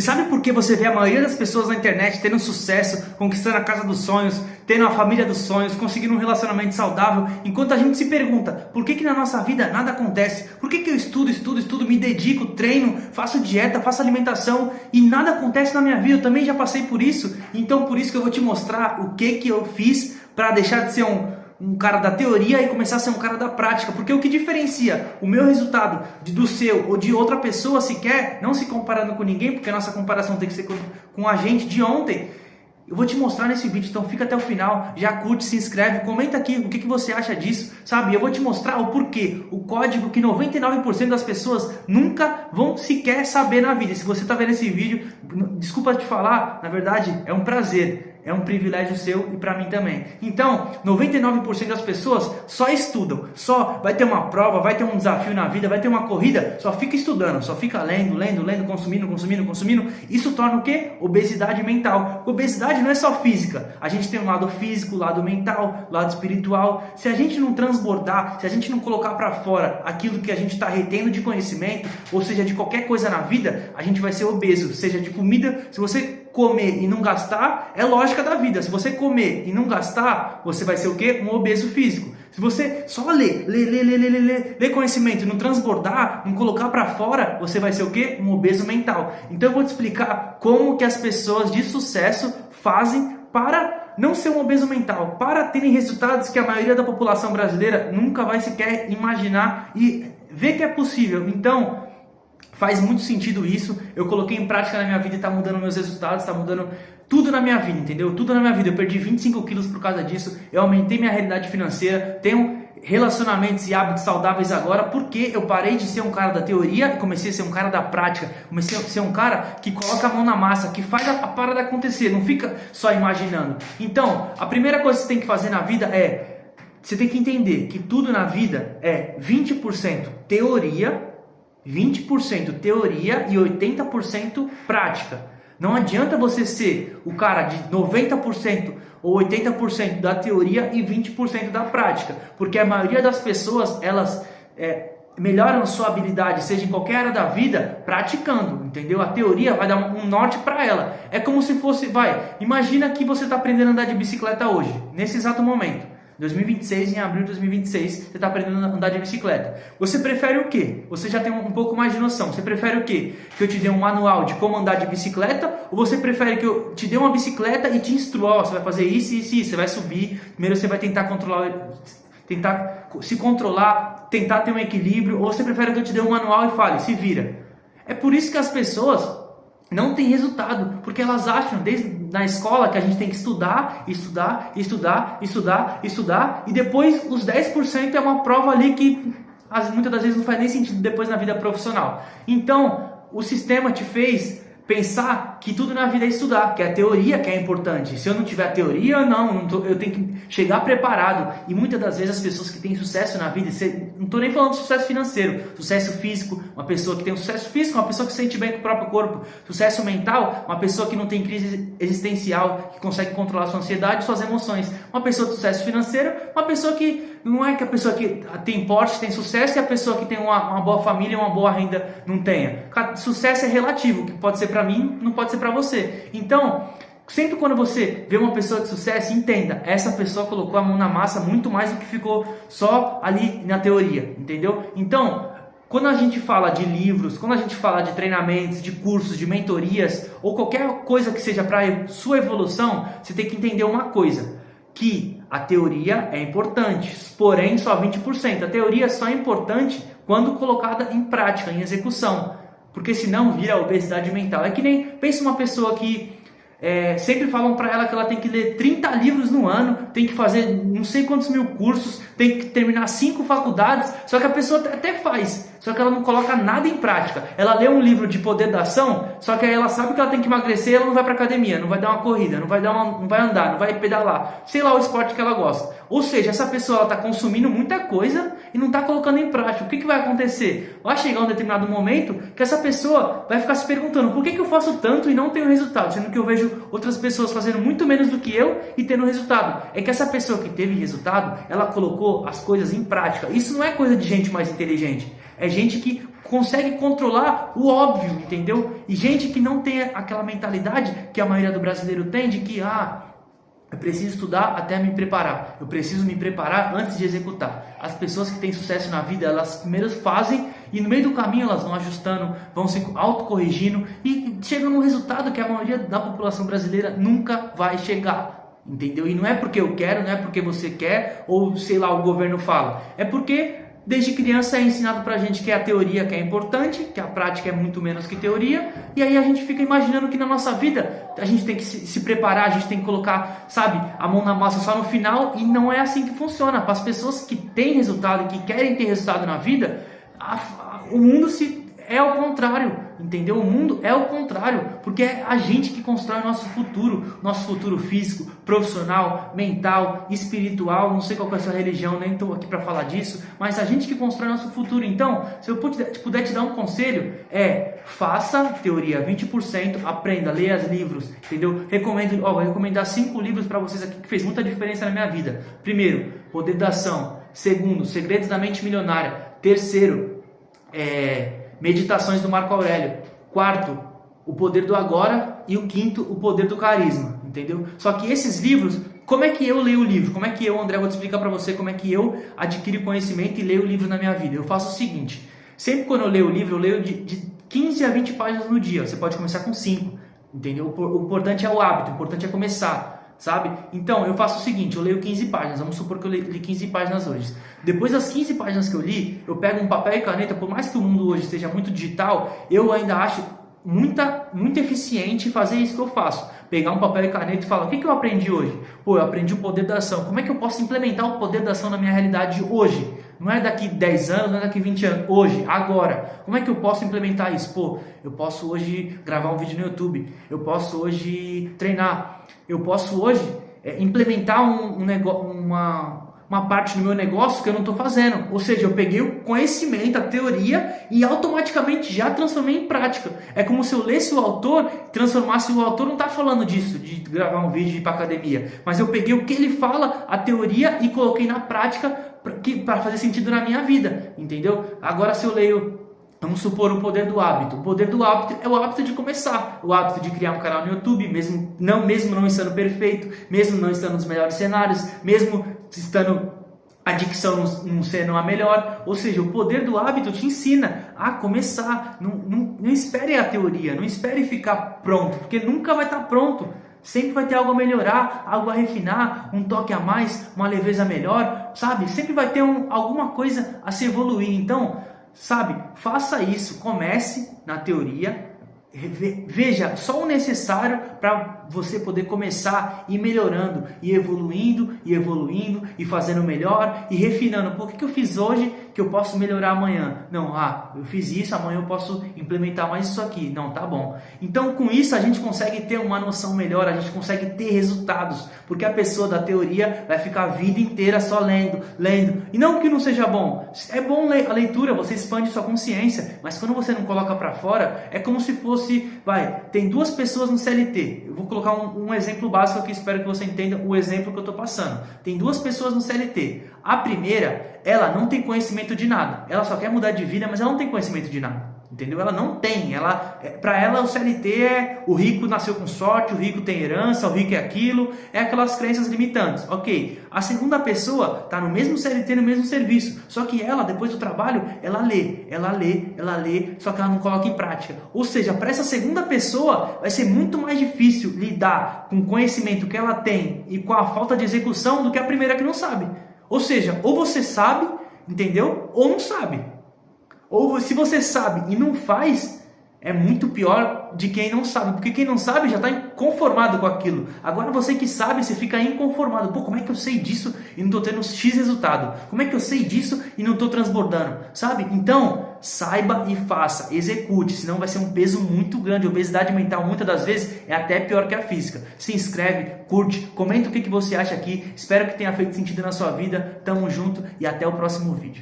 sabe por que você vê a maioria das pessoas na internet tendo sucesso, conquistando a casa dos sonhos, tendo a família dos sonhos, conseguindo um relacionamento saudável, enquanto a gente se pergunta, por que na nossa vida nada acontece? Por que eu estudo, me dedico, treino, faço dieta, faço alimentação e nada acontece na minha vida? Eu também já passei por isso, então por isso que eu vou te mostrar o que eu fiz para deixar de ser um cara da teoria e começar a ser um cara da prática, porque o que diferencia o meu resultado do seu ou de outra pessoa sequer, não se comparando com ninguém, porque a nossa comparação tem que ser com a gente de ontem, eu vou te mostrar nesse vídeo, então fica até o final, já curte, se inscreve, comenta aqui o que você acha disso, sabe? Eu vou te mostrar o porquê, o código que 99% das pessoas nunca vão sequer saber na vida. E se você está vendo esse vídeo, desculpa te falar, na verdade é um prazer. É um privilégio seu e para mim também. Então, 99% das pessoas só estudam. Só vai ter uma prova, vai ter um desafio na vida, vai ter uma corrida, só fica estudando, só fica lendo, consumindo. Isso torna o quê? Obesidade mental. Obesidade não é só física. A gente tem um lado físico, lado mental, lado espiritual. Se a gente não transbordar, se a gente não colocar para fora aquilo que a gente está retendo de conhecimento, ou seja, de qualquer coisa na vida, a gente vai ser obeso. Seja de comida, se você comer e não gastar, é lógica da vida. Se você comer e não gastar, você vai ser o quê? Um obeso físico. Se você só ler conhecimento e não transbordar, não colocar para fora, você vai ser o quê? Um obeso mental. Então eu vou te explicar como que as pessoas de sucesso fazem para não ser um obeso mental, para terem resultados que a maioria da população brasileira nunca vai sequer imaginar e ver que é possível. Então, faz muito sentido isso, eu coloquei em prática na minha vida e está mudando meus resultados, está mudando tudo na minha vida, entendeu? Tudo na minha vida, eu perdi 25 quilos por causa disso, eu aumentei minha realidade financeira, tenho relacionamentos e hábitos saudáveis agora, porque eu parei de ser um cara da teoria e comecei a ser um cara da prática, comecei a ser um cara que coloca a mão na massa, que faz a parada acontecer, não fica só imaginando. Então, a primeira coisa que você tem que fazer na vida você tem que entender que tudo na vida é 20% teoria, 20% teoria e 80% prática. Não adianta você ser o cara de 90% ou 80% da teoria e 20% da prática, porque a maioria das pessoas, elas melhoram a sua habilidade, seja em qualquer área da vida, praticando, entendeu? A teoria vai dar um norte para ela. É como se fosse, imagina que você está aprendendo a andar de bicicleta hoje, nesse exato momento. 2026, em abril de 2026, você está aprendendo a andar de bicicleta. Você prefere o quê? Você já tem um pouco mais de noção. Você prefere o quê? Que eu te dê um manual de como andar de bicicleta? Ou você prefere que eu te dê uma bicicleta e te instrua? Você vai fazer isso, você vai subir. Primeiro você vai tentar controlar, tentar se controlar, tentar ter um equilíbrio. Ou você prefere que eu te dê um manual e fale, se vira. É por isso que as pessoas não tem resultado, porque elas acham desde na escola que a gente tem que estudar e depois os 10% é uma prova ali que muitas das vezes não faz nem sentido depois na vida profissional. Então, o sistema te fez pensar que tudo na vida é estudar, que é a teoria que é importante. Se eu não tiver a teoria, eu tenho que chegar preparado. E muitas das vezes as pessoas que têm sucesso na vida, não estou nem falando de sucesso financeiro, sucesso físico, uma pessoa que tem um sucesso físico, uma pessoa que se sente bem com o próprio corpo, sucesso mental, uma pessoa que não tem crise existencial, que consegue controlar sua ansiedade e suas emoções, uma pessoa de sucesso financeiro, uma pessoa que não é que a pessoa que tem porte, tem sucesso, e a pessoa que tem uma boa família, uma boa renda não tenha. Sucesso é relativo, que pode ser para mim, não pode ser para você. Então, sempre quando você vê uma pessoa de sucesso, entenda, essa pessoa colocou a mão na massa muito mais do que ficou só ali na teoria, entendeu? Então, quando a gente fala de livros, quando a gente fala de treinamentos, de cursos, de mentorias, ou qualquer coisa que seja para sua evolução, você tem que entender uma coisa, que a teoria é importante, porém só 20%. A teoria só é importante quando colocada em prática, em execução, porque senão vira obesidade mental. É que nem, pensa uma pessoa que sempre falam para ela que ela tem que ler 30 livros no ano, tem que fazer não sei quantos mil cursos, tem que terminar 5 faculdades, só que a pessoa até faz, só que ela não coloca nada em prática. Ela lê um livro de poder da ação, só que aí ela sabe que ela tem que emagrecer, ela não vai para academia, não vai dar uma corrida, não vai andar, não vai pedalar, sei lá o esporte que ela gosta. Ou seja, essa pessoa está consumindo muita coisa e não está colocando em prática. O que vai acontecer? Vai chegar um determinado momento que essa pessoa vai ficar se perguntando, por que eu faço tanto e não tenho resultado? Sendo que eu vejo outras pessoas fazendo muito menos do que eu e tendo resultado. É que essa pessoa que teve resultado, ela colocou as coisas em prática. Isso não é coisa de gente mais inteligente. É gente que consegue controlar o óbvio, entendeu? E gente que não tem aquela mentalidade que a maioria do brasileiro tem de que, eu preciso estudar até me preparar. Eu preciso me preparar antes de executar. As pessoas que têm sucesso na vida, elas primeiro fazem e no meio do caminho elas vão ajustando, vão se autocorrigindo e chegam num resultado que a maioria da população brasileira nunca vai chegar. Entendeu? E não é porque eu quero, não é porque você quer ou sei lá, o governo fala. É porque desde criança é ensinado pra gente que a teoria que é importante, que a prática é muito menos que teoria, e aí a gente fica imaginando que na nossa vida a gente tem que se preparar, a gente tem que colocar, sabe, a mão na massa só no final, e não é assim que funciona. Para as pessoas que têm resultado e que querem ter resultado na vida, o mundo é ao contrário, entendeu? O mundo é o contrário, porque é a gente que constrói o nosso futuro físico, profissional, mental, espiritual, não sei qual é a sua religião, nem estou aqui para falar disso, mas a gente que constrói nosso futuro. Então, se eu puder te dar um conselho, faça teoria 20%, aprenda, leia livros, entendeu? Vou recomendar 5 livros para vocês aqui que fez muita diferença na minha vida. Primeiro, Poder da Ação. Segundo, Segredos da Mente Milionária. Terceiro, Meditações do Marco Aurélio. Quarto, O Poder do Agora. E o quinto, O Poder do Carisma, entendeu? Só que esses livros, como é que eu leio o livro? Como é que eu, André, vou te explicar para você como é que eu adquiro conhecimento e leio o livro na minha vida. Eu faço o seguinte, sempre quando eu leio o livro, eu leio de 15 a 20 páginas no dia. Você pode começar com 5, entendeu? O importante é o hábito, o importante é começar, sabe? Então, eu faço o seguinte, eu leio 15 páginas, vamos supor que eu li 15 páginas hoje. Depois das 15 páginas que eu li, eu pego um papel e caneta, por mais que o mundo hoje esteja muito digital, eu ainda acho muito eficiente fazer isso que eu faço. Pegar um papel e caneta e falar, o que eu aprendi hoje? Eu aprendi o poder da ação. Como é que eu posso implementar o poder da ação na minha realidade hoje? Não é daqui 10 anos, não é daqui 20 anos, hoje, agora. Como é que eu posso implementar isso? Eu posso hoje gravar um vídeo no YouTube, eu posso hoje treinar, eu posso hoje implementar uma parte do meu negócio que eu não estou fazendo. Ou seja, eu peguei o conhecimento, a teoria e automaticamente já transformei em prática. É como se eu lesse o autor, transformasse o autor, não está falando disso, de gravar um vídeo e ir para academia, mas eu peguei o que ele fala, a teoria, e coloquei na prática para fazer sentido na minha vida, entendeu? Agora se eu leio, vamos supor, o poder do hábito. O poder do hábito é o hábito de começar, o hábito de criar um canal no YouTube, mesmo não estando perfeito, mesmo não estando nos melhores cenários, mesmo estando a dicção não sendo a melhor. Ou seja, o poder do hábito te ensina a começar. Não espere a teoria, não espere ficar pronto, porque nunca vai estar pronto. Sempre vai ter algo a melhorar, algo a refinar, um toque a mais, uma leveza melhor, sabe? Sempre vai ter alguma coisa a se evoluir. Então, sabe, faça isso, comece na teoria, veja só o necessário para você poder começar e ir melhorando, e evoluindo e fazendo melhor e refinando. Por que eu fiz hoje que eu posso melhorar amanhã? Não, eu fiz isso, amanhã eu posso implementar mais isso aqui. Não, tá bom. Então com isso a gente consegue ter uma noção melhor, a gente consegue ter resultados, porque a pessoa da teoria vai ficar a vida inteira só lendo. E não que não seja bom, é bom a leitura, você expande sua consciência, mas quando você não coloca para fora, é como se fosse, tem 2 pessoas no CLT, eu vou colocar um exemplo básico aqui, espero que você entenda o exemplo que eu estou passando. Tem 2 pessoas no CLT, a primeira, ela não tem conhecimento de nada, ela só quer mudar de vida, mas ela não tem conhecimento de nada. Entendeu? Ela não tem, para ela o CLT é o rico nasceu com sorte, o rico tem herança, o rico é aquilo, é aquelas crenças limitantes, ok. A segunda pessoa está no mesmo CLT, no mesmo serviço, só que ela, depois do trabalho, ela lê, só que ela não coloca em prática. Ou seja, para essa segunda pessoa vai ser muito mais difícil lidar com o conhecimento que ela tem e com a falta de execução do que a primeira que não sabe. Ou seja, ou você sabe, entendeu? Ou não sabe. Ou se você sabe e não faz, é muito pior de quem não sabe, porque quem não sabe já está inconformado com aquilo. Agora você que sabe, você fica inconformado. Como é que eu sei disso e não estou tendo X resultado? Como é que eu sei disso e não estou transbordando? Sabe? Então, saiba e faça, execute, senão vai ser um peso muito grande. A obesidade mental muitas das vezes é até pior que a física. Se inscreve, curte, comenta o que você acha aqui. Espero que tenha feito sentido na sua vida. Tamo junto e até o próximo vídeo.